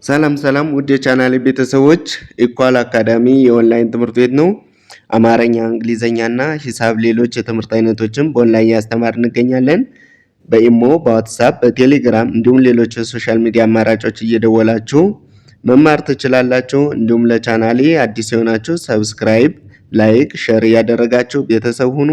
ሰላም ውድ የቻናሌ ቤተሰቦች ኢኳል አካዳሚ የኦንላይን ትምህርት ቤት ነው። አማርኛ፣ እንግሊዘኛና ሂሳብ ሌሎች የትምህርት አይነቶችን በኦንላይን እያስተማር እንገኛለን። በኢሞ፣ በዋትስአፕ፣ በቴሌግራም እንዲሁም ሌሎች የሶሻል ሚዲያ አማራጮች እየደወላችሁ መማር ትችላላችሁ። እንዲሁም ለቻናሌ አዲስ የሆናችሁ ሰብስክራይብ፣ ላይክ፣ ሼር እያደረጋችሁ ቤተሰብ ሁኑ።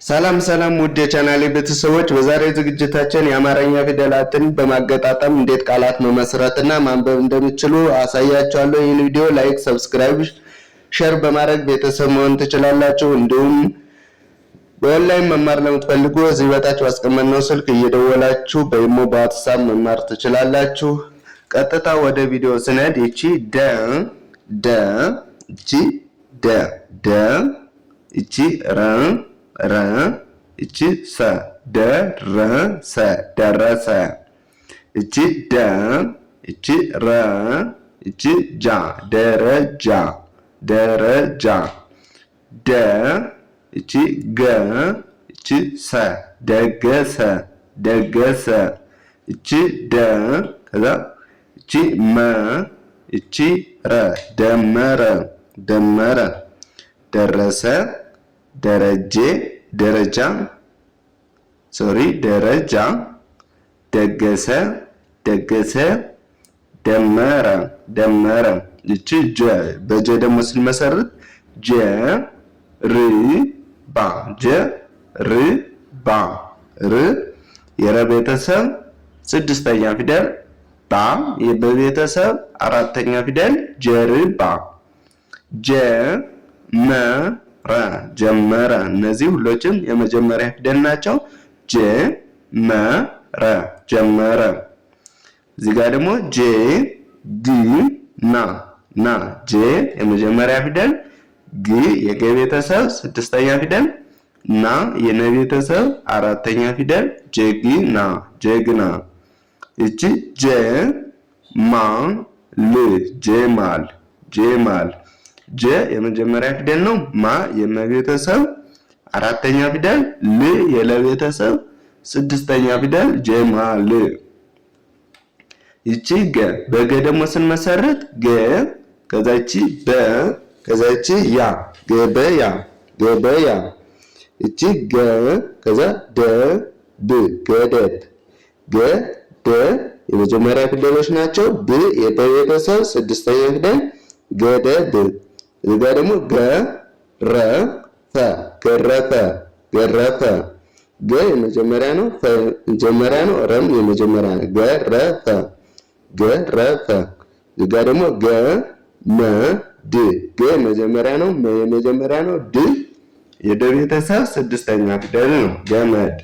ሰላም ውድ የቻናሌ ቤተሰቦች፣ በዛሬው ዝግጅታችን የአማርኛ ፊደላትን በማገጣጠም እንዴት ቃላት መመስረትና ማንበብ እንደሚችሉ አሳያችኋለሁ። ይህን ቪዲዮ ላይክ፣ ሰብስክራይብ፣ ሼር በማድረግ ቤተሰብ መሆን ትችላላችሁ። እንዲሁም በኦንላይን መማር ለምትፈልጉ እዚህ በታች ባስቀመጥነው ስልክ እየደወላችሁ በኢሞ በዋትስአፕ መማር ትችላላችሁ። ቀጥታ ወደ ቪዲዮ ስንሄድ እቺ እቺ እቺ ረ እቺ ሰ ደረሰ እቺ እቺ ረ እቺ ጃ ደረጃ እቺ ገ እቺ ሰ ደገሰ እቺ ደ ከዛ እቺ መ እቺ ረ ደመረ ደረሰ ደረጃ ደገሰ ደመረ እቺ ጀ በጀ ደግሞ ስንመሰርት ጀርባ ር የረ ቤተሰብ ስድስተኛ ፊደል ባ የበቤተሰብ አራተኛ ፊደል ጀርባ ጀመረ እነዚህ ሁሎችም የመጀመሪያ ፊደል ናቸው። ጀመረ እዚህ ጋር ደግሞ ና ጀ የመጀመሪያ ፊደል ግ የገ ቤተሰብ ስድስተኛ ፊደል ና የነ ቤተሰብ አራተኛ ፊደል ጀግና እቺ ጀማል ጀ የመጀመሪያ ፊደል ነው። ማ የመቤተሰብ አራተኛ ፊደል ል የለቤተሰብ ስድስተኛ ፊደል ጀማል። ይቺ ገ በገ ደግሞ ስንመሰርት ገ ከዛቺ በ ከዛቺ ያ ገበያ እቺ ገ ከዛ ብ ገደብ ደ የመጀመሪያ ፊደሎች ናቸው። ብ የበቤተሰብ ስድስተኛ ፊደል ገደብ። እዚህ ጋር ደግሞ ገረፈ ገ የመጀመሪያ ነው፣ ፈ የመጀመሪያ ነው፣ ረም የመጀመሪያ ነው። ገረፈ እዚህ ጋር ደግሞ ገመድ ገ የመጀመሪያ ነው፣ መ የመጀመሪያ ነው፣ ድ የደ ቤተሰብ ስድስተኛ ፊደል ነው። ገመድ።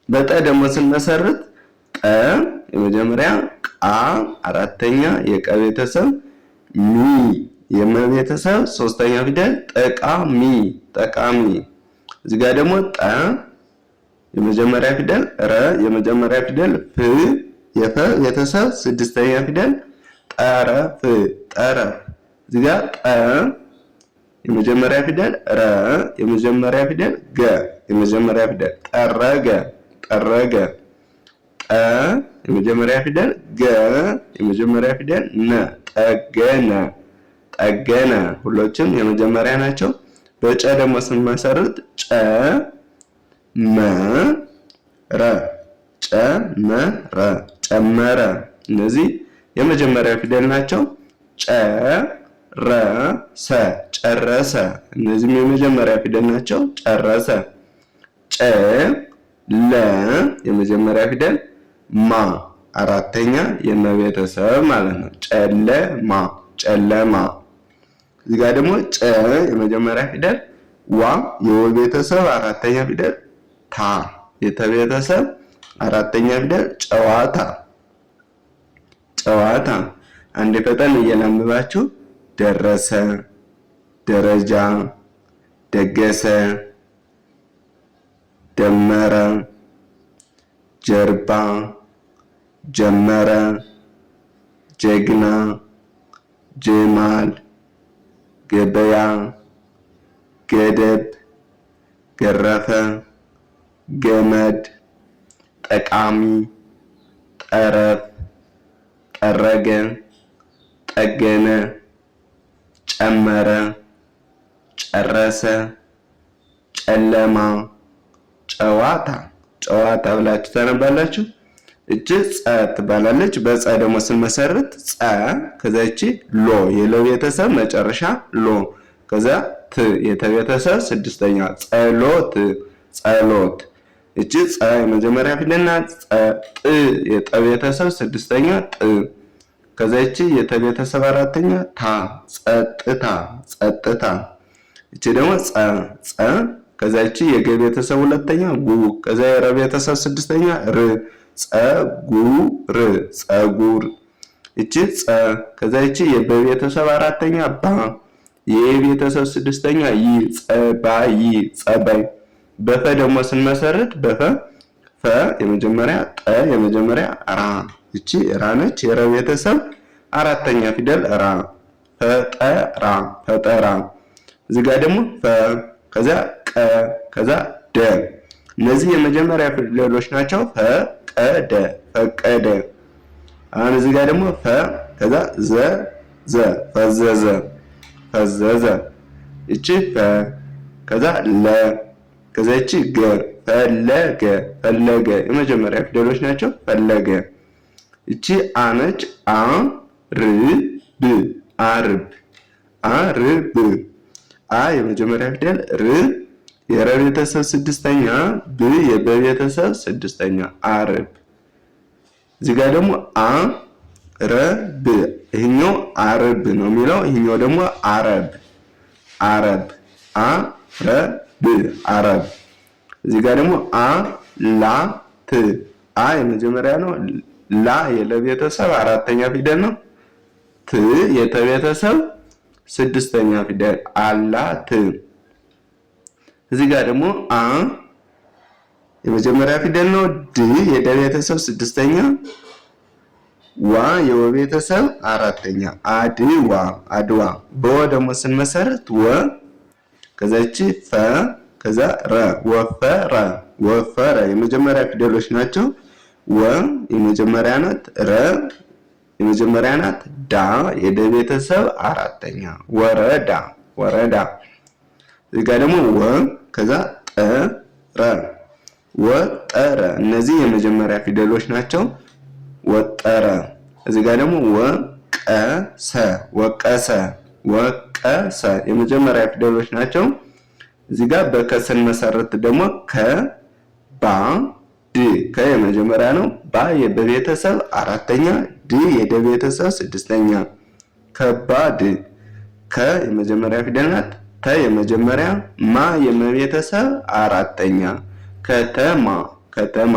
በጠ ደግሞ ስንመሰርት ጠ የመጀመሪያ ቃ አራተኛ የቀ ቤተሰብ ሚ የመቤተሰብ ሶስተኛ ፊደል ጠቃሚ እዚህ ጋር ደግሞ ጠ የመጀመሪያ ፊደል ረ የመጀመሪያ ፊደል ፍ የፈ ቤተሰብ ስድስተኛ ፊደል ጠረፍ እዚህ ጋር ጠ የመጀመሪያ ፊደል ረ የመጀመሪያ ፊደል ገ የመጀመሪያ ፊደል ጠረገ የመጀመሪያ ፊደል ገ የመጀመሪያ ፊደል ነ ጠገነ ሁሎችም የመጀመሪያ ናቸው። በጨ ደግሞ ስንመሰርት ጨመረ እነዚህ የመጀመሪያ ፊደል ናቸው። ጨረሰ እነዚህም የመጀመሪያ ፊደል ናቸው። ጨረሰ የመጀመሪያ ፊደል ማ አራተኛ የመቤተሰብ ማለት ነው። ጨለማ እዚህ ጋር ደግሞ ጨ የመጀመሪያ ፊደል ዋ የወቤተሰብ አራተኛ ፊደል ታ የተቤተሰብ አራተኛ ፊደል ጨዋታ አንድ ፈጠን እየላምባችሁ ደረሰ ደረጃ ደገሰ ደመረ ጀርባ ጀመረ ጀግና ጀማል ገበያ ገደብ ገረፈ ገመድ ጠቃሚ ጠረፍ ጠረገ፣ ጠገነ፣ ጨመረ፣ ጨረሰ፣ ጨለማ፣ ጨዋታ ብላችሁ ታነባላችሁ። እቺ ጸ ትባላለች። በጸ ደግሞ ስንመሰርት ጸ ከዛ እቺ ሎ የሎ ቤተሰብ መጨረሻ ሎ ከዛ ት የተቤተሰብ ስድስተኛ ጸሎት ጸሎት። እቺ ጸ የመጀመሪያ ፊደል ናት። ጥ የጠቤተሰብ ስድስተኛ ጥ ከዛ እቺ የተቤተሰብ አራተኛ ታ ጸጥታ ጸጥታ። እቺ ደግሞ ጸ ከዛ እቺ የገቤተሰብ ሁለተኛ ጉ ከዛ የረቤተሰብ ስድስተኛ ር ጸጉር ጸጉር። እቺ ጸ ከዛ እቺ የበቤተሰብ አራተኛ ባ የቤተሰብ ስድስተኛ ይ ጸባይ ጸባይ። በፈ ደግሞ ስንመሰርት በፈ ፈ የመጀመሪያ ጠ የመጀመሪያ ራ እቺ ራ ነች። የረቤተሰብ አራተኛ ፊደል ራ ፈጠራ ፈጠራ። እዚህ ጋር ደግሞ ፈ ከዛ ቀ ከዛ ደ እነዚህ የመጀመሪያ ፊደሎች ናቸው። ፈቀደ ፈቀደ። አሁን እዚህ ጋር ደግሞ ፈ ከዛ ዘ ፈዘዘ ፈዘዘ። እቺ ፈ ከዛ ለ ከዛ እቺ ገ ፈለገ ፈለገ የመጀመሪያ ፊደሎች ናቸው። ፈለገ። እቺ አ ነች። አ ር ብ አርብ አርብ። አ የመጀመሪያ ፊደል ር የረቤተሰብ ስድስተኛ ብ የበቤተሰብ ስድስተኛ አርብ። እዚህ ጋር ደግሞ አ ረ ብ ይሄኛው አርብ ነው የሚለው፣ ይሄኛው ደግሞ አረብ አረብ አ ረ ብ አረብ። እዚህ ጋር ደግሞ አ ላ ት አ የመጀመሪያ ነው። ላ የለቤተሰብ አራተኛ ፊደል ነው። ት የተቤተሰብ ስድስተኛ ፊደል አላት። እዚህ ጋር ደግሞ አ የመጀመሪያ ፊደል ነው። ድ የደቤተሰብ ስድስተኛ ዋ የወቤተሰብ አራተኛ አድዋ አድዋ። በወ ደግሞ ስንመሰርት ወ ከዛች ፈ ከዛ ረ ወፈረ ወፈረ የመጀመሪያ ፊደሎች ናቸው። ወ የመጀመሪያ ናት። ረ የመጀመሪያ ናት። ዳ የደቤተሰብ አራተኛ ወረዳ ወረዳ። እዚህ ጋር ደግሞ ወ ከዛ ጠረ ወጠረ እነዚህ የመጀመሪያ ፊደሎች ናቸው። ወጠረ። እዚህ ጋር ደግሞ ወቀሰ ወቀሰ ወቀሰ የመጀመሪያ ፊደሎች ናቸው። እዚህ ጋር በከሰን መሰረት ደግሞ ከባ ድ ከ የመጀመሪያ ነው። ባ የበቤተሰብ አራተኛ ድ የደቤተሰብ ስድስተኛ ከባድ። ከ የመጀመሪያ ፊደል ናት። ተ የመጀመሪያ ማ የመቤተሰብ አራተኛ ከተማ ከተማ።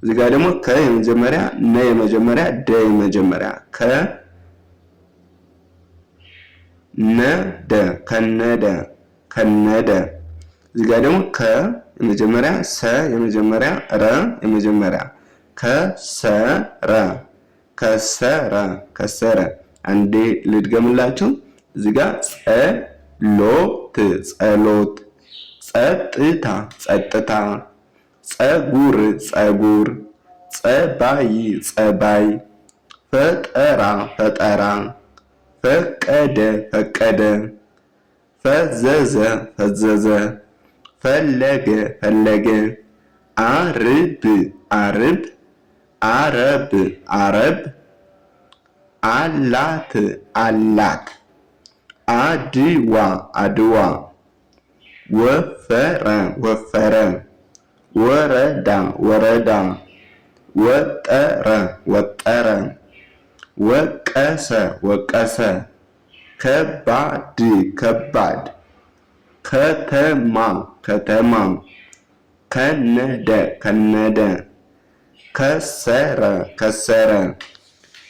እዚህ ጋር ደግሞ ከ የመጀመሪያ ነ የመጀመሪያ ደ የመጀመሪያ ከነደ ከነደ ከነደ። እዚህ ጋር ደግሞ ከ የመጀመሪያ ሰ የመጀመሪያ ረ የመጀመሪያ ከሰረ ከሰረ ከሰረ። አንዴ ልድገምላችሁ። እዚህ ጋር ጸሎት ጸሎት፣ ጸጥታ ጸጥታ፣ ጸጉር ጸጉር፣ ጸባይ ጸባይ፣ ፈጠራ ፈጠራ፣ ፈቀደ ፈቀደ፣ ፈዘዘ ፈዘዘ፣ ፈለገ ፈለገ፣ አርብ አርብ፣ አረብ አረብ፣ አላት አላት፣ አድዋ አድዋ፣ ወፈረ ወፈረ፣ ወረዳ ወረዳ፣ ወጠረ ወጠረ፣ ወቀሰ ወቀሰ፣ ከባድ ከባድ፣ ከተማ ከተማ፣ ከነደ ከነደ፣ ከሰረ ከሰረ።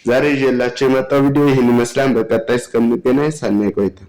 ዛሬ ይዤላችሁ የመጣው ቪዲዮ ይህን ይመስላል። በቀጣይ እስከምንገናኝ ሰናይ ቆይታ።